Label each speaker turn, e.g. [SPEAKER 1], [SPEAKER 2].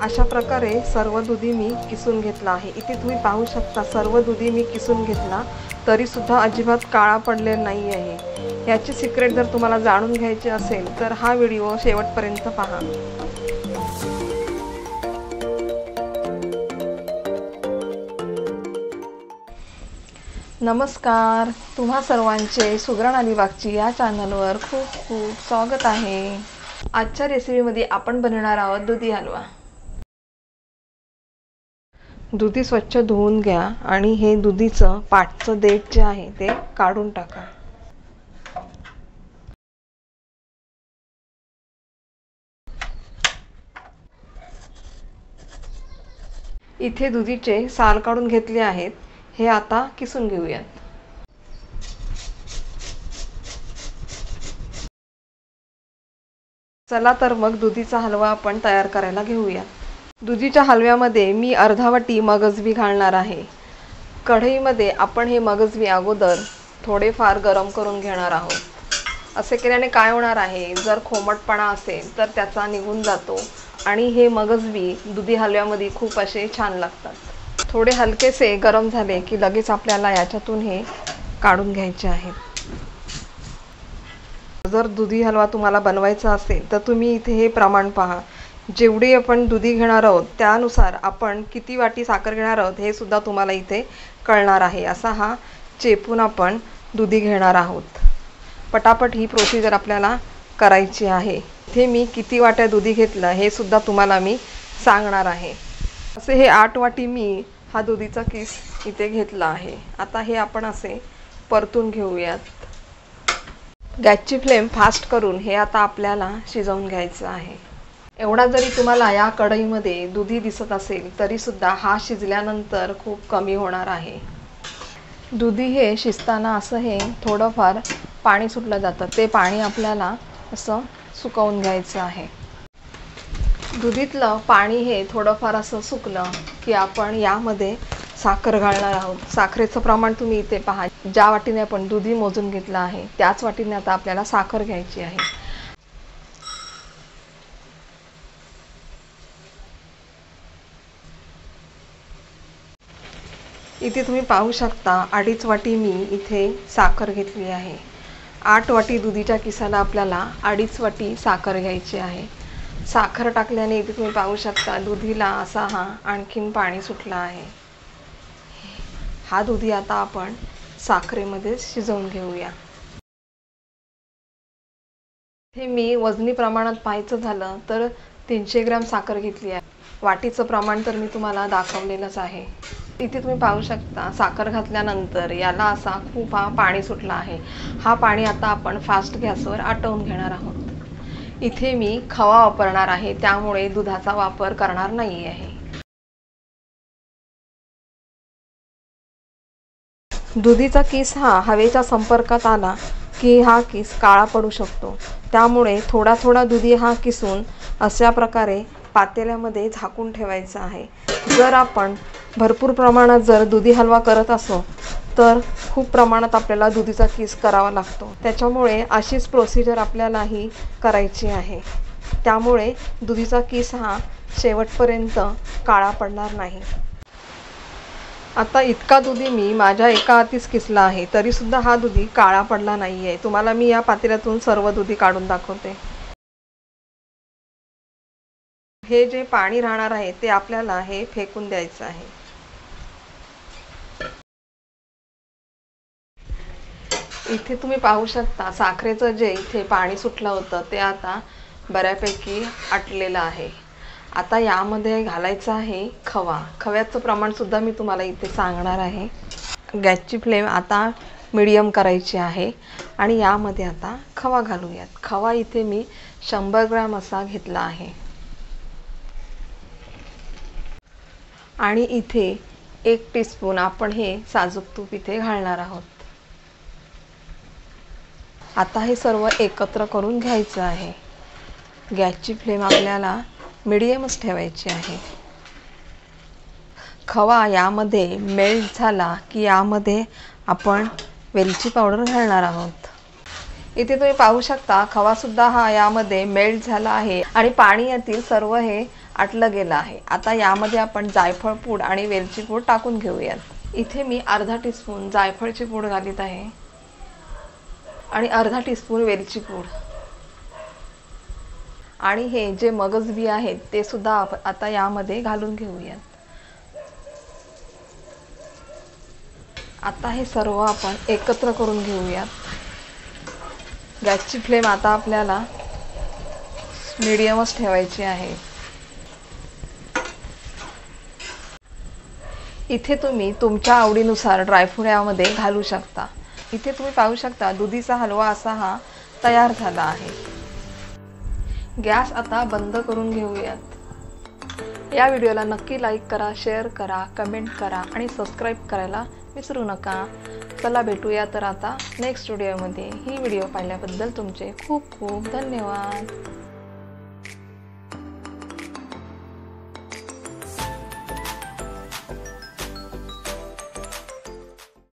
[SPEAKER 1] अशा प्रकारे सर्व दुधी मी किसून घेतला आहे। इथे तुम्ही पाहू शकता सर्व दुधी मी किसून घेतला तरी सुद्धा अजिबात काळा पडलेला नाही आहे। याची सिक्रेट जर तुम्हाला जाणून घ्यायची असेल तर हा व्हिडिओ शेवटपर्यंत पहा। नमस्कार, तुम्हा सर्वांचे सुगरण अलिबागची या चॅनलवर खूप खूप स्वागत आहे। आजच्या रेसिपीमध्ये आपण बनवणार आहोत दुधी हलवा। दुधी स्वच्छ धुवून घ्या आणि हे दुधीचं पाटचं देठ जे आहे ते काढून टाका। इथे दुधीचे साल काढून घेतले आहेत, हे आता किसून घेऊयात। चला तर मग दुधीचा हलवा आपण तयार करायला घेऊया। दुधीच्या हलव्यामध्ये मी अर्धा वाटी मगजबी घालणार आहे। कढईमध्ये आपण हे मगजबी अगोदर थोडेफार गरम करून घेणार आहोत। असे केल्याने काय होणार आहे, जर खोमटपणा असेल तर त्याचा निघून जातो आणि हे मगजबी दुधी हलव्यामध्ये खूप असे छान लागतात। थोडे हलकेसे गरम झाले की लगेच आपल्याला याच्यातून हे काढून घ्यायचे आहे। जर दुधी हलवा तुम्हाला बनवायचा असेल तर तुम्ही इथे हे प्रमाण पहा। जेवढी आपण दुधी घेणार आहोत त्यानुसार आपण किती वाटी साखर घेणार आहोत हे सुद्धा तुम्हाला इथे कळणार आहे। असा हा चेपून आपण दुधी घेणार आहोत। पटापट ही प्रोसिजर आपल्याला करायची आहे। इथे मी किती वाट्या दुधी घेतलं हे सुद्धा तुम्हाला मी सांगणार आहे। असे हे 8 वाटी मी हा दुधीचा किस इथे घेतला आहे। आता हे आपण असे परतून घेऊयात। गॅसची फ्लेम फास्ट करून हे आता आपल्याला शिजवून घ्यायचं आहे। एवढा जरी तुम्हाला या कढईमध्ये दुधी दिसत असेल तरी सुद्धा हा शिजल्यानंतर खूप कमी होणार आहे। दुधी हे शिजताना असं हे थोडंफार पाणी सुटलं जातं, ते पाणी आपल्याला असं सुकवून घ्यायचं आहे। दुधीतलं पाणी हे थोडंफार असं सुकलं की आपण यामध्ये साखर घालणार आहोत। साखरेचं प्रमाण तुम्ही इथे पहा, ज्या वाटीने आपण दुधी मोजून घेतला आहे त्याच वाटीने आता आपल्याला साखर घ्यायची आहे। इथे तुम्ही पाहू शकता 2.5 वाटी मी इथे साखर घेतली आहे। 8 वाटी दुधीच्या किसाला आपल्याला 2.5 वाटी साखर घ्यायची आहे। साखर टाकल्याने इथे तुम्ही पाहू शकता दुधीला असा हा आणखीन पाणी सुटला आहे। हा दुधी आता आपण साखरेमध्ये शिजवून घेऊया। हे मी वजनी प्रमाणात पाहायचं झालं तर 300 ग्रॅम साखर घेतली आहे। वाटीचं प्रमाण तर मी तुम्हाला दाखवलेलंच आहे। इथे तुम्ही पाहू शकता साखर घातल्यानंतर याला असा खूप पाणी सुटला आहे। हा पाणी आता आपण फास्ट गॅसवर आटवून घेणार आहोत। इथे मी खवा वापरणार आहे, त्यामुळे दुधाचा वापर करणार नाही आहे। दुधीचा किस हा हवेच्या संपर्कात आला की हा किस काळा पडू शकतो, त्यामुळे थोडा थोडा दुधी हा किसून अशा प्रकारे पातेल्यामध्ये झाकून ठेवायचा आहे। जर आपण भरपूर प्रमाणात जर दुधी हलवा करत असो तर खूप प्रमाणात आपल्याला दुधीचा किस करावा लागतो, त्याच्यामुळे अशीच प्रोसिजर आपल्याला ही करायची आहे। त्यामुळे दुधीचा किस हा शेवटपर्यंत काळा पडणार नाही। आता इतका दुधी मी माझ्या एका हातीस किसला आहे तरी सुद्धा हा दुधी काळा पडला नाही आहे। तुम्हाला मी या पातेल्यातून सर्व दुधी काढून दाखवते। हे जे पाणी राहणार आहे ते आपल्याला हे फेकून द्यायचं आहे। इथे तुम्ही पाहू शकता साखरेचं जे इथे पाणी सुटलं होतं ते आता बऱ्यापैकी आटलेलं आहे। आता यामध्ये घालायचं आहे खवा। खव्याचं प्रमाण सुद्धा मी तुम्हाला इथे सांगणार आहे। गॅसची फ्लेम आता मीडियम करायची आहे आणि यामध्ये आता खवा घालूयात। खवा इथे मी 100 ग्रॅम असा घेतला आहे आणि इथे 1 टीस्पून आपण हे साजूक तूप इथे घालणार आहोत। आता हे सर्व एकत्र करून घ्यायचं आहे। गॅसची फ्लेम आपल्याला मीडियमच ठेवायची आहे। खवा यामध्ये मेल्ट झाला की यामध्ये आपण वेलची पावडर घालणार आहोत। इथे तुम्ही पाहू शकता खवा सुद्धा हा यामध्ये मेल्ट झाला आहे आणि पाणी यातील सर्व हे आटलं गेलं आहे. आता यामध्ये आपण जायफळ पूड आणि वेलची पूड टाकून घेऊयात. इथे मी अर्धा टीस्पून जायफळची पूड घालीत आहे आणि अर्धा टीस्पून वेलची पूड आणि हे जे मगज बी आहेत ते सुद्धा आता यामध्ये घालून घेऊयात. आता हे सर्व आपण एकत्र करून घेऊयात. गॅसची फ्लेम आता आपल्याला मीडियमच ठेवायची आहे. इथे तुम्ही तुमच्या आवडीनुसार ड्रायफ्रूट यामध्ये घालू शकता. इथे तुम्ही पाहू शकता दुधीचा हलवा असा हा तयार झाला आहे. गॅस आता बंद करून घेऊयात. या व्हिडिओला नक्की लाईक करा, शेअर करा, कमेंट करा आणि सबस्क्राईब करायला विसरू नका. चला भेटूया तर आता नेक्स्ट व्हिडिओमध्ये. ही व्हिडिओ पाहिल्याबद्दल तुमचे खूप खूप धन्यवाद.